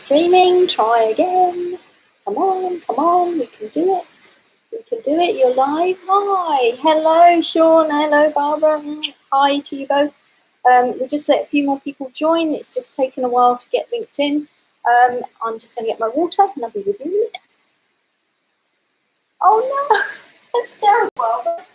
Streaming, try again. Come on, we can do it. We can do it, you're live. Hi, hello Sean, hello Barbara. Hi to you both. We'll just let a few more people join. It's just taken a while to get linked in. I'm just going to get my water and I'll be with you in a minute. Oh no, that's terrible, Barbara.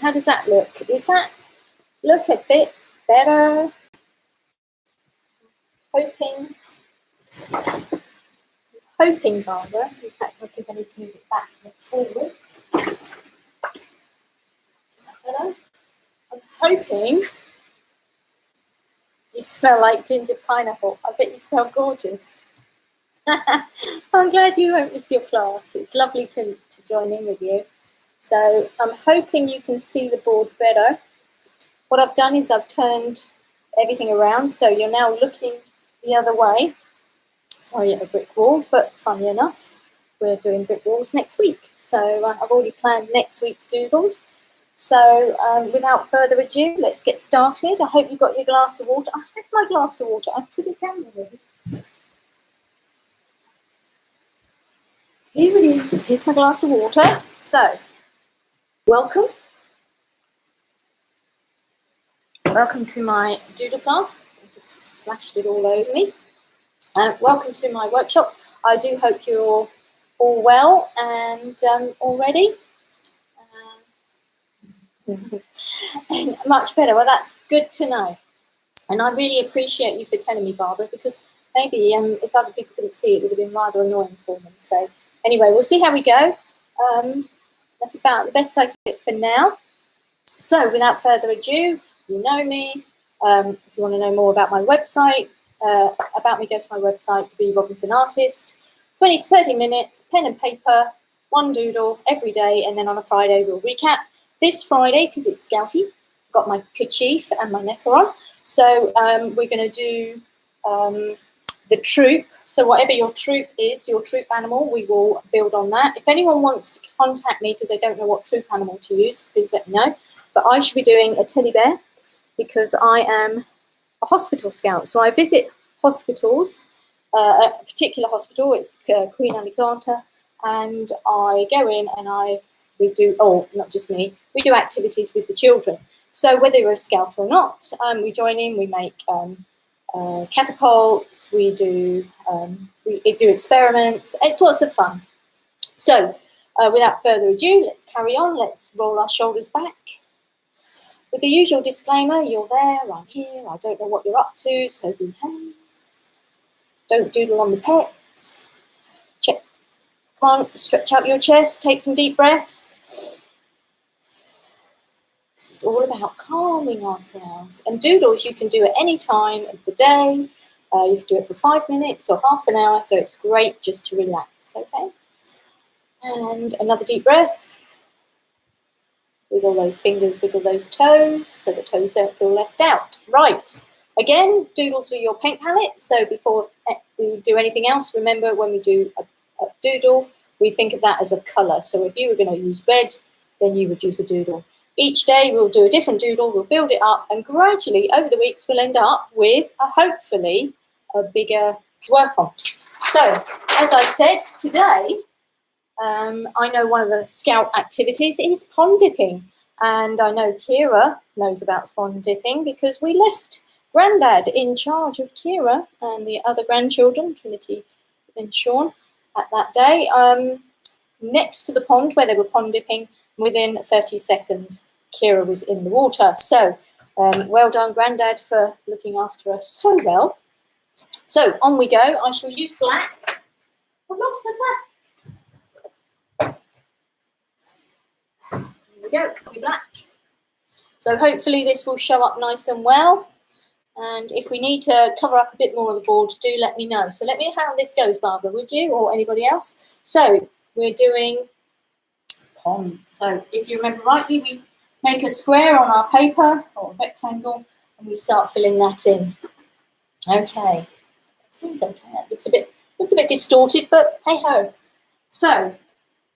How does that look? Does that look a bit better? Hoping, Barbara. In fact, I think I need to move it back and forward. Is that better? I'm hoping you smell like ginger pineapple. I bet you smell gorgeous. I'm glad you won't miss your class. It's lovely to join in with you. So I'm hoping you can see the board better. What I've done is I've turned everything around, so you're now looking the other way. Sorry, at a brick wall, but funny enough, we're doing brick walls next week. So I've already planned next week's doodles. So without further ado, let's get started. I hope you got your glass of water. I had my glass of water. I put it down already. Here it is. Here's my glass of water. So, welcome. Welcome to my doodle class. I just splashed it all over me. Welcome to my workshop. I do hope you're all well and all ready. And much better. Well, that's good to know. And I really appreciate you for telling me, Barbara, because maybe if other people couldn't see it, it would have been rather annoying for them. So anyway, we'll see how we go. That's about the best I can get for now. So without further ado, you know me. If you want to know more about my website, about me, go to my website, Dbee Robinson Artist. 20 to 30 minutes, pen and paper, one doodle every day, and then on a Friday we'll recap. This Friday, because it's Scouty, I've got my kerchief and my necker on. So we're going to do the troop. So whatever your troop is, your troop animal, we will build on that. If anyone wants to contact me because they don't know what troop animal to use, please let me know. But I should be doing a teddy bear because I am a hospital scout. So I visit hospitals, a particular hospital, it's Queen Alexandra, and I go in and we do, not just me, we do activities with the children. So whether you're a scout or not, we join in, we make catapults, we do experiments. It's lots of fun. So without further ado, let's carry on. Let's roll our shoulders back. With the usual disclaimer, you're there, I'm here, I don't know what you're up to, so behave. Don't doodle on the pets. Check. Come on, stretch out your chest, take some deep breaths. This is all about calming ourselves. And doodles you can do at any time of the day. You can do it for 5 minutes or half an hour, so it's great just to relax, okay? And another deep breath. Wiggle those fingers, wiggle those toes, so the toes don't feel left out. Right, again, doodles are your paint palette, so before we do anything else, remember when we do a doodle, we think of that as a colour. So if you were going to use red, then you would use a doodle. Each day we'll do a different doodle, we'll build it up, and gradually over the weeks we'll end up with, hopefully, a bigger to work on. So, as I said, today, I know one of the scout activities is pond dipping. And I know Kira knows about pond dipping because we left Grandad in charge of Kira and the other grandchildren, Trinity and Sean. at that day, next to the pond where they were pond dipping. Within 30 seconds, Kira was in the water. So well done, Grandad, for looking after us so well. So on we go. I shall use black. I've lost my black. There we go, copy black. So hopefully this will show up nice and well. And if we need to cover up a bit more of the board, do let me know. So let me know how this goes, Barbara, would you, or anybody else? So we're doing pond. So if you remember rightly, we make a square on our paper or a rectangle and we start filling that in. Okay, that seems okay. It looks a bit distorted, but hey ho. So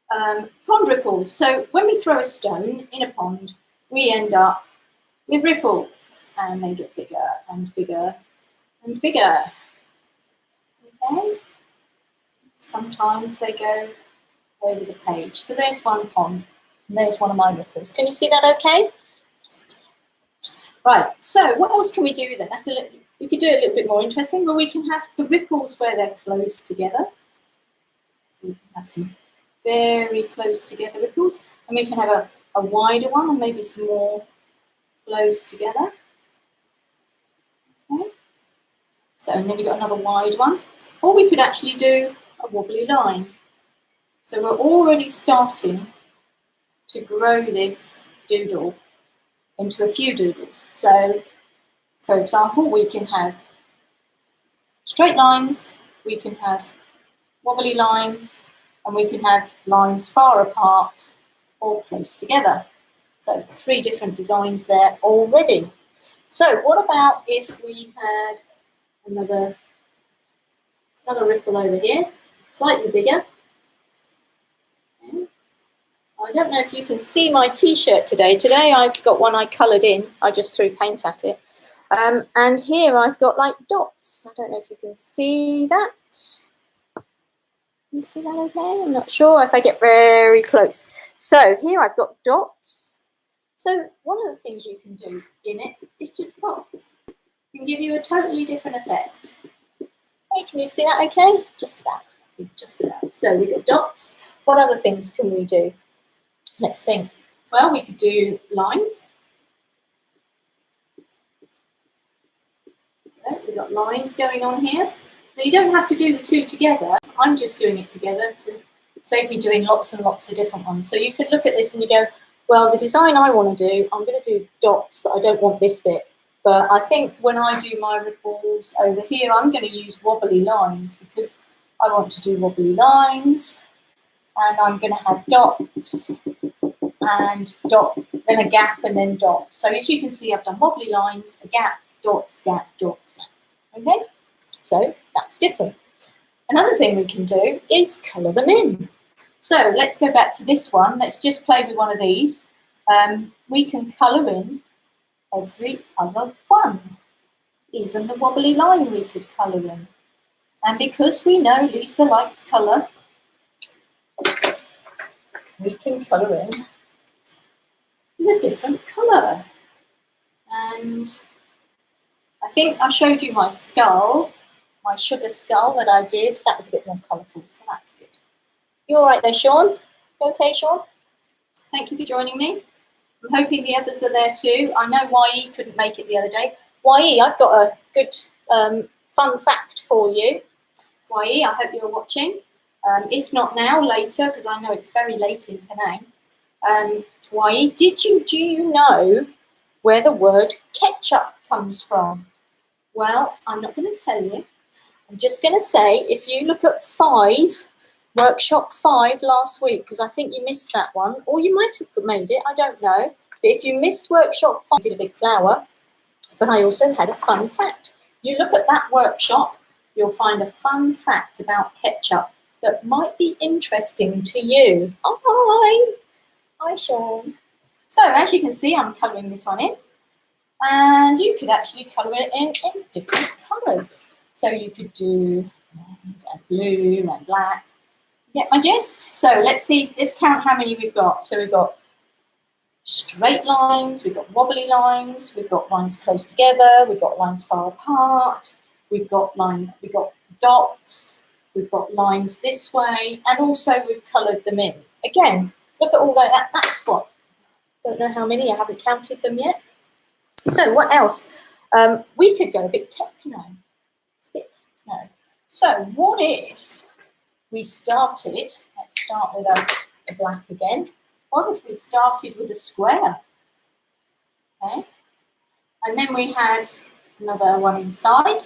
pond ripples. So when we throw a stone in a pond, we end up with ripples, and they get bigger and bigger and bigger. Okay. Sometimes they go over the page. So there's one pond, and there's one of my ripples. Can you see that okay? Right, so what else can we do then? We could do it a little bit more interesting, but we can have the ripples where they're close together. So we can have some very close together ripples, and we can have a wider one and maybe some more close together. Okay. So and then you've got another wide one. Or we could actually do a wobbly line. So we're already starting to grow this doodle into a few doodles. So, for example, we can have straight lines, we can have wobbly lines, and we can have lines far apart or close together. So 3 different designs there already. So what about if we had another ripple over here, slightly bigger. Okay. I don't know if you can see my t-shirt today. Today I've got one I coloured in. I just threw paint at it. And here I've got like dots. I don't know if you can see that. Can you see that okay? I'm not sure if I get very close. So here I've got dots. So one of the things you can do in it is just dots. It can give you a totally different effect. Hey, can you see that okay? Just about. Just about. So we've got dots. What other things can we do? Let's think. Well, we could do lines. Okay, we've got lines going on here. Now you don't have to do the 2 together. I'm just doing it together to save me doing lots and lots of different ones. So you could look at this and you go, well, the design I want to do, I'm going to do dots, but I don't want this bit. But I think when I do my ripples over here, I'm going to use wobbly lines because I want to do wobbly lines. And I'm going to have dots and dot, then a gap and then dots. So as you can see, I've done wobbly lines, a gap, dots, gap, dots, gap. Okay, so that's different. Another thing we can do is colour them in. So let's go back to this one. Let's just play with one of these. We can colour in every other one. Even the wobbly line we could colour in. And because we know Lisa likes colour, we can colour in with a different colour. And I think I showed you my skull, my sugar skull that I did. That was a bit more colourful, so that's good. You all right there, Sean? You okay, Sean? Thank you for joining me. I'm hoping the others are there too. I know YE couldn't make it the other day. YE, I've got a good fun fact for you. YE, I hope you're watching. If not now, later, because I know it's very late in Penang. YE, do you know where the word ketchup comes from? Well, I'm not going to tell you. I'm just going to say, if you look at 5, workshop 5 last week, because I think you missed that one, or you might have made it, I don't know. But if you missed workshop 5, I did a big flower, but I also had a fun fact. You look at that workshop, you'll find a fun fact about ketchup that might be interesting to you. Oh, hi. Hi, Sean. So as you can see, I'm colouring this one in. And you could actually colour it in different colours. So you could do red and blue and black. Get my gist? So let's see, let's count how many we've got. So we've got straight lines, we've got wobbly lines, we've got lines close together, we've got lines far apart, we've got dots, We've got lines this way, and also we've coloured them in. Again, look at all that's what, don't know how many, I haven't counted them yet. So what else? We could go a bit techno. So what if we started, let's start with a black again. What if we started with a square? Okay. And then we had another one inside.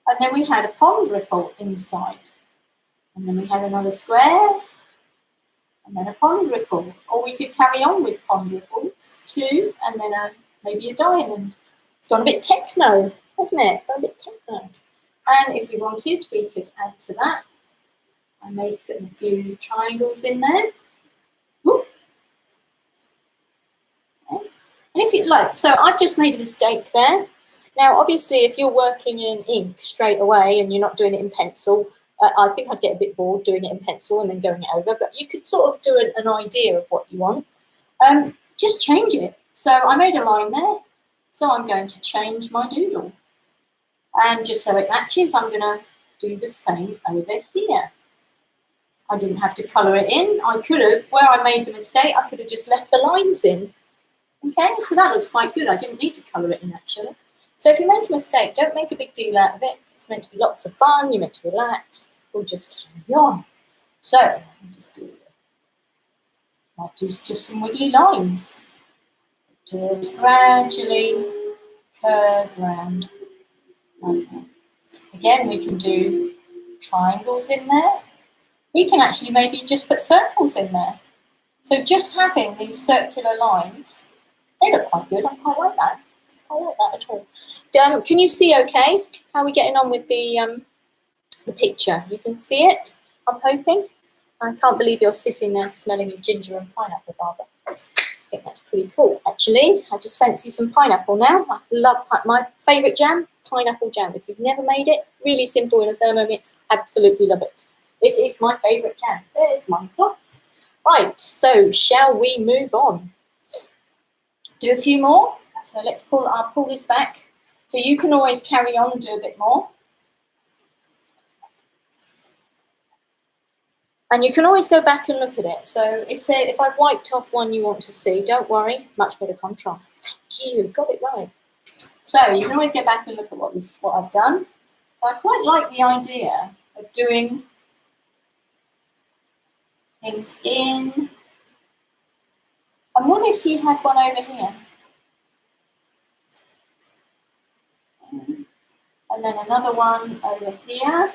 And then we had a pond ripple inside. And then we had another square. And then a pond ripple. Or we could carry on with pond ripples too. And then maybe a diamond. It's gone a bit techno, hasn't it? Gone a bit techno. And if we wanted, we could add to that. I may put a few triangles in there. Ooh. Okay. And if you like, so I've just made a mistake there. Now, obviously, if you're working in ink straight away and you're not doing it in pencil, I think I'd get a bit bored doing it in pencil and then going it over. But you could sort of do an idea of what you want. Just change it. So I made a line there. So I'm going to change my doodle. And just so it matches, I'm going to do the same over here. I didn't have to colour it in. I could have, where I made the mistake, I could have just left the lines in. Okay, so that looks quite good. I didn't need to colour it in, actually. So if you make a mistake, don't make a big deal out of it. It's meant to be lots of fun. You're meant to relax. We'll just carry on. So I'll just just some wiggly lines. Just gradually curve round. Like that. Again, we can do triangles in there. We can actually maybe just put circles in there. So just having these circular lines, they look quite good. I quite like that. I like that at all. Can you see okay? How are we getting on with the picture? You can see it, I'm hoping. I can't believe you're sitting there smelling of ginger and pineapple, Barbara. I think that's pretty cool, actually. I just fancy some pineapple now. I love my favourite jam, pineapple jam. If you've never made it, really simple in a Thermomix, absolutely love it. It is my favourite jam. There's my cloth. Right, so shall we move on? Do a few more. So I'll pull this back. So you can always carry on and do a bit more. And you can always go back and look at it. So if I've wiped off one you want to see, don't worry, much better contrast. Thank you, got it right. So you can always go back and look at what I've done. So I quite like the idea of doing things in. And what if you had one over here? And then another one over here.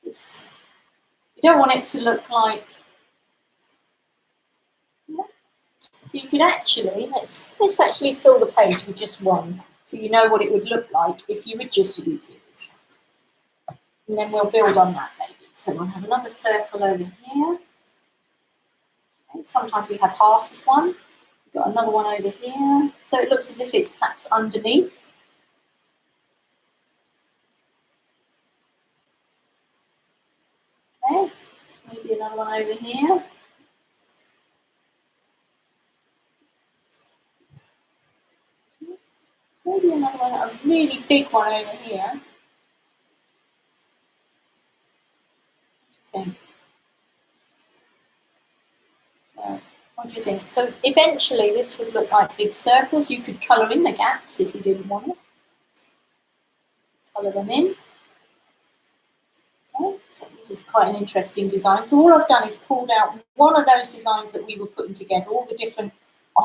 You don't want it to look like. Yeah. So you could actually let's actually fill the page with just one, so you know what it would look like if you were just using this one. And then we'll build on that maybe. So we'll have another circle over here. Okay. Sometimes we have half of one. We've got another one over here. So it looks as if it's perhaps underneath. Okay, maybe another one over here. Maybe another one, a really big one over here. Okay. So, what do you think? So eventually this would look like big circles. You could colour in the gaps if you didn't want it. Colour them in. Okay, so this is quite an interesting design. So all I've done is pulled out one of those designs that we were putting together, all the different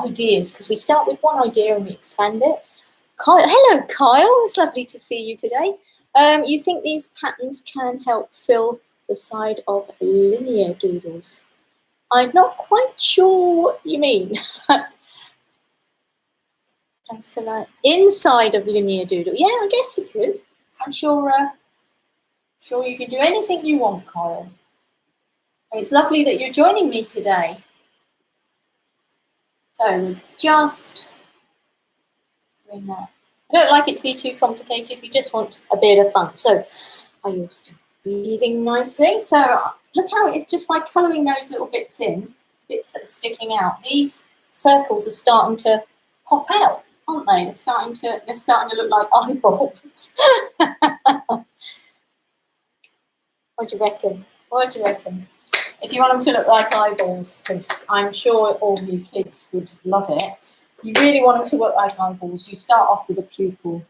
ideas, because we start with one idea and we expand it. Kyle, hello, Kyle. It's lovely to see you today. You think these patterns can help fill the side of linear doodles? I'm not quite sure what you mean. But can fill out inside of linear doodle. Yeah, I guess you could. I'm sure you can do anything you want, Kyle. And it's lovely that you're joining me today. So we're just doing that. I don't like it to be too complicated. We just want a bit of fun. So are you still breathing nicely? So look how it's just by colouring those little bits in, bits that are sticking out, these circles are starting to pop out, aren't they? They're starting to look like eyeballs. What do you reckon? What do you reckon? If you want them to look like eyeballs, because I'm sure all you kids would love it, if you really want them to look like eyeballs, you start off with a pupil.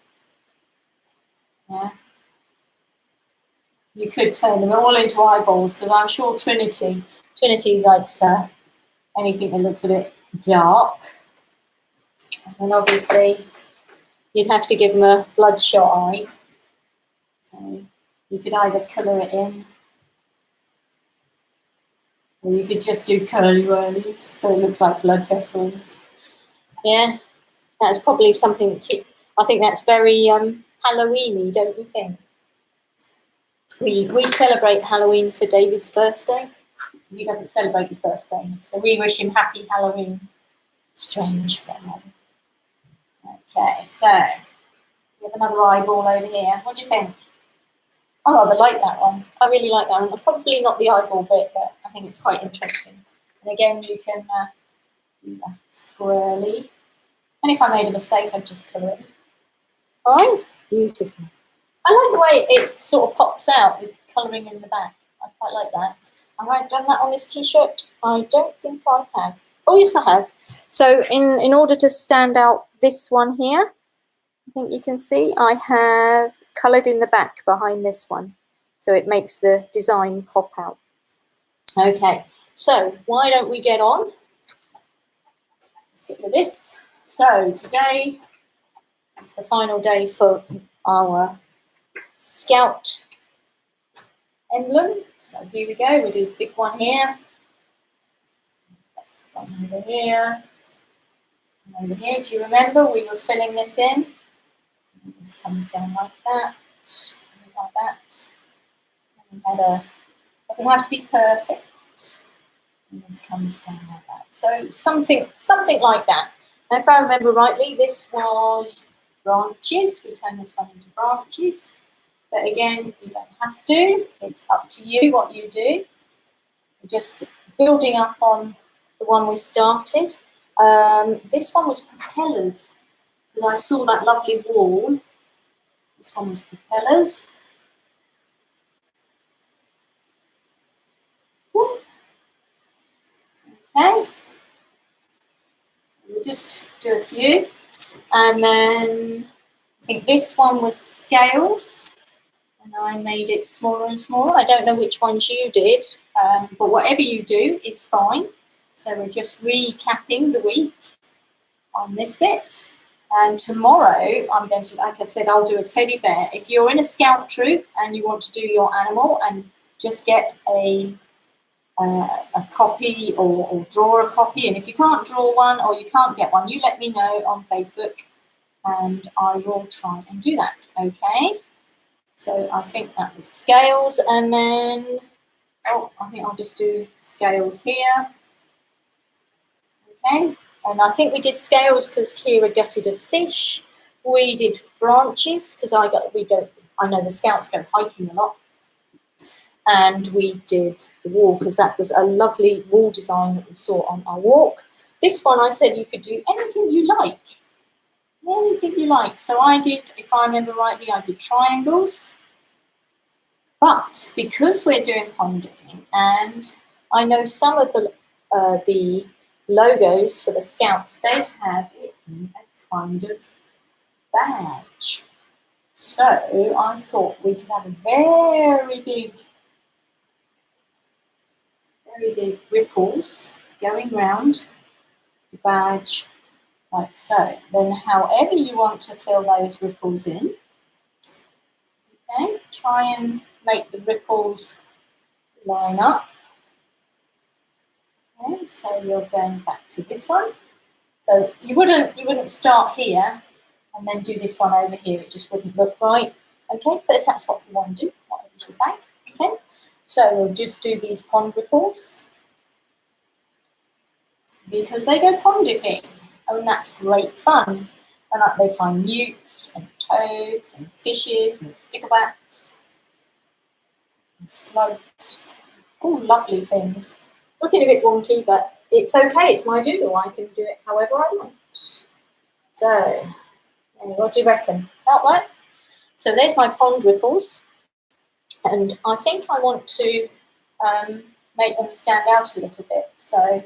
Yeah. You could turn them all into eyeballs, because I'm sure Trinity likes anything that looks a bit dark. And obviously, you'd have to give them a bloodshot eye. So you could either colour it in, or you could just do curly whirlies, so it looks like blood vessels. Yeah, that's probably something I think that's very Halloween-y, don't you think? We celebrate Halloween for David's birthday. He doesn't celebrate his birthday, so we wish him happy Halloween. Strange fellow. Okay, so we have another eyeball over here. What do you think? I rather like that one. I really like that one. Probably not the eyeball bit, but I think it's quite interesting. And again, you can do that squarely. And if I made a mistake, I'd just colour it. All right, beautiful. I like the way it sort of pops out with colouring in the back. I quite like that. Have I done that on this T-shirt? I don't think I have. Oh, yes, I have. So in order to stand out this one here, I think you can see I have coloured in the back behind this one. So it makes the design pop out. Okay, so why don't we get on? Let's get rid of this. So today is the final day for our Scout emblem. So here we go. We'll do the big one here. One over here. And over here. Do you remember we were filling this in? And this comes down like that. Like that. And we had doesn't have to be perfect. And this comes down like that. So something like that. Now, if I remember rightly, this was branches. We turn this one into branches. But again, you don't have to. It's up to you what you do. We're just building up on the one we started. This one was propellers, because I saw that lovely wall. This one was propellers. Okay. We'll just do a few. And then I think this one was scales. And I made it smaller and smaller. I don't know which ones you did, but whatever you do is fine. So we're just recapping the week on this bit. And tomorrow I'm going to, like I said, I'll do a teddy bear. If you're in a scout troop and you want to do your animal and just get a copy or draw a copy, and if you can't draw one or you can't get one, you let me know on Facebook and I will try and do that, okay? So I think that was scales, and then, oh, I think I'll just do scales here. Okay, and I think we did scales because Kira gutted a fish. We did branches because I know the scouts go hiking a lot. And we did the wall because that was a lovely wall design that we saw on our walk. This one I said you could do anything you like. Anything you like. So I did, if I remember rightly, I did triangles. But because we're doing ponding, and I know some of the logos for the scouts, they have it in a kind of badge. So I thought we could have a very big ripples going round the badge like so. Then however you want to fill those ripples in, okay, try and make the ripples line up. Okay, so you're going back to this one. So you wouldn't start here and then do this one over here. It just wouldn't look right. Okay, but if that's what you want to do, whatever's your bag. Okay, so we'll just do these pond ripples because they go pond dipping, and that's great fun. And they find newts and toads and fishes and sticklebacks and slugs. All lovely things. Looking a bit wonky, but it's okay. It's my doodle. I can do it however I want. So, what do you reckon? About that? So there's my pond ripples. And I think I want to make them stand out a little bit. So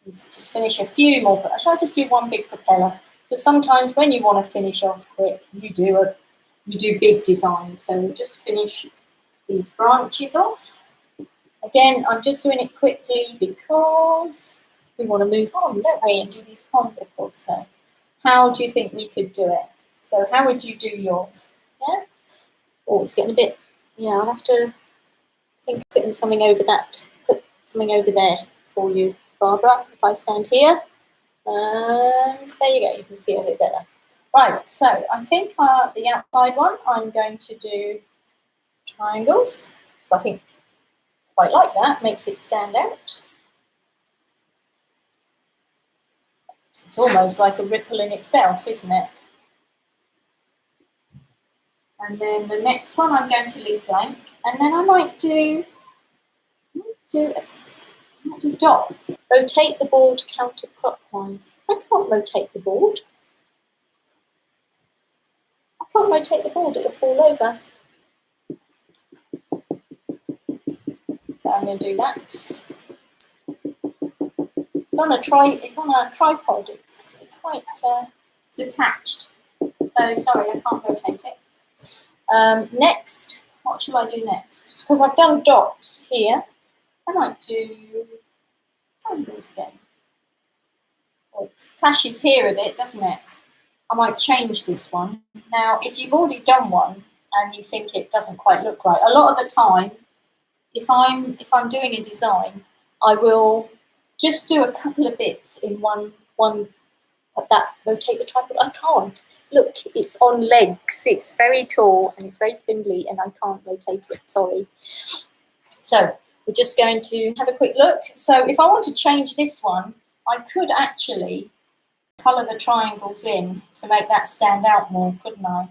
just finish a few more. Shall I just do one big propeller? Because sometimes when you want to finish off quick, you do big designs. So we'll just finish these branches off. Again, I'm just doing it quickly because we want to move on, don't we, and do these pond ripples. So how do you think we could do it? So how would you do yours? Yeah? Oh, it's getting a bit, yeah, I'll have to think of putting something over that, put something over there for you, Barbara, if I stand here. And there you go, you can see a bit better. Right, so I think the outside one, I'm going to do triangles, because I think I quite like that, makes it stand out. It's almost like a ripple in itself, isn't it? And then the next one I'm going to leave blank, and then I might do dots. Rotate the board counterclockwise. I can't rotate the board. I can't rotate the board, it'll fall over. So I'm going to do that. It's on a tripod. It's quite it's attached. So sorry, I can't rotate it. Next, what shall I do next? Because I've done dots here, I might do triangles again. Well, it clashes here a bit, doesn't it? I might change this one. Now, if you've already done one and you think it doesn't quite look right, a lot of the time, if I'm doing a design, I will just do a couple of bits in one that rotate the tripod. I can't. Look, it's on legs. It's very tall and it's very spindly, and I can't rotate it. Sorry. So we're just going to have a quick look. So if I want to change this one, I could actually colour the triangles in to make that stand out more, couldn't I?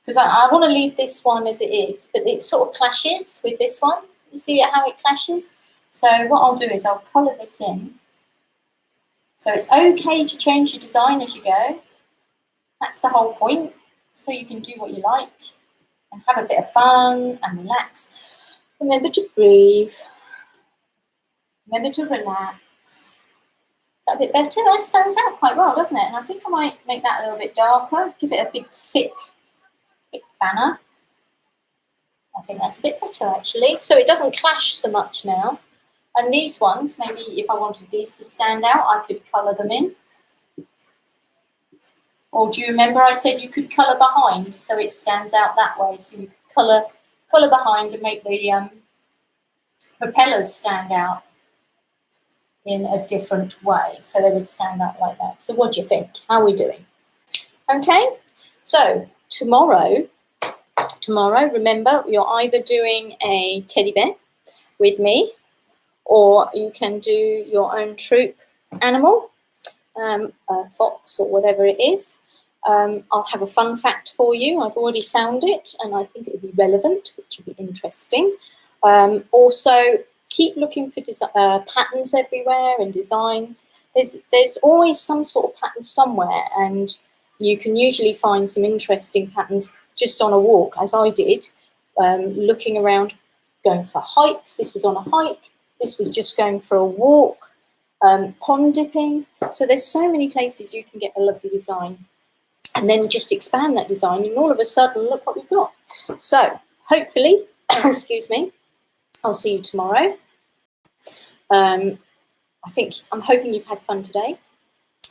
Because I want to leave this one as it is, but it sort of clashes with this one. You see how it clashes? So what I'll do is I'll colour this in. So it's okay to change your design as you go. That's the whole point. So you can do what you like and have a bit of fun and relax. Remember to breathe. Remember to relax. Is that a bit better? That stands out quite well, doesn't it? And I think I might make that a little bit darker. Give it a big, thick banner. I think that's a bit better, actually. So it doesn't clash so much now. And these ones, maybe if I wanted these to stand out, I could colour them in. Or do you remember I said you could colour behind so it stands out that way? So you could colour behind and make the propellers stand out in a different way. So they would stand out like that. So what do you think? How are we doing? Okay, so tomorrow, remember, you're either doing a teddy bear with me, or you can do your own troop animal, a fox or whatever it is. I'll have a fun fact for you. I've already found it, and I think it would be relevant, which would be interesting. Also, keep looking for patterns everywhere and designs. There's always some sort of pattern somewhere, and you can usually find some interesting patterns just on a walk, as I did, looking around, going for hikes. This was on a hike. This was just going for a walk, pond dipping. So there's so many places you can get a lovely design, and then just expand that design, and all of a sudden, look what we've got. So hopefully, excuse me, I'll see you tomorrow. I'm hoping you've had fun today.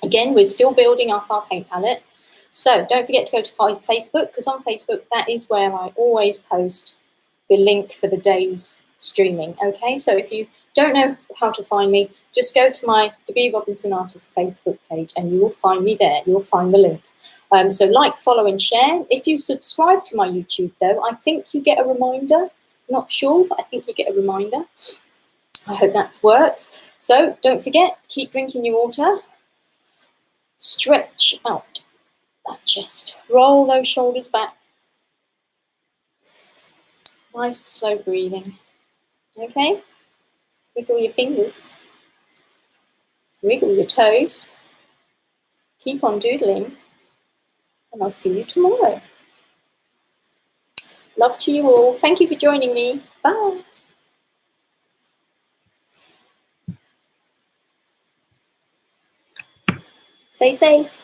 Again, we're still building up our paint palette. So don't forget to go to Facebook, because on Facebook, that is where I always post the link for the day's streaming. Okay, so if you don't know how to find me, just go to my Dbee Robinson Artist Facebook page and you will find me there. You'll find the link. So like, follow and share. If you subscribe to my YouTube though, I think you get a reminder. Not sure, but I think you get a reminder. I hope that works. So don't forget, keep drinking your water. Stretch out that chest. Roll those shoulders back. Nice slow breathing. Okay? Wiggle your fingers. Wiggle your toes. Keep on doodling. And I'll see you tomorrow. Love to you all. Thank you for joining me. Bye. Stay safe.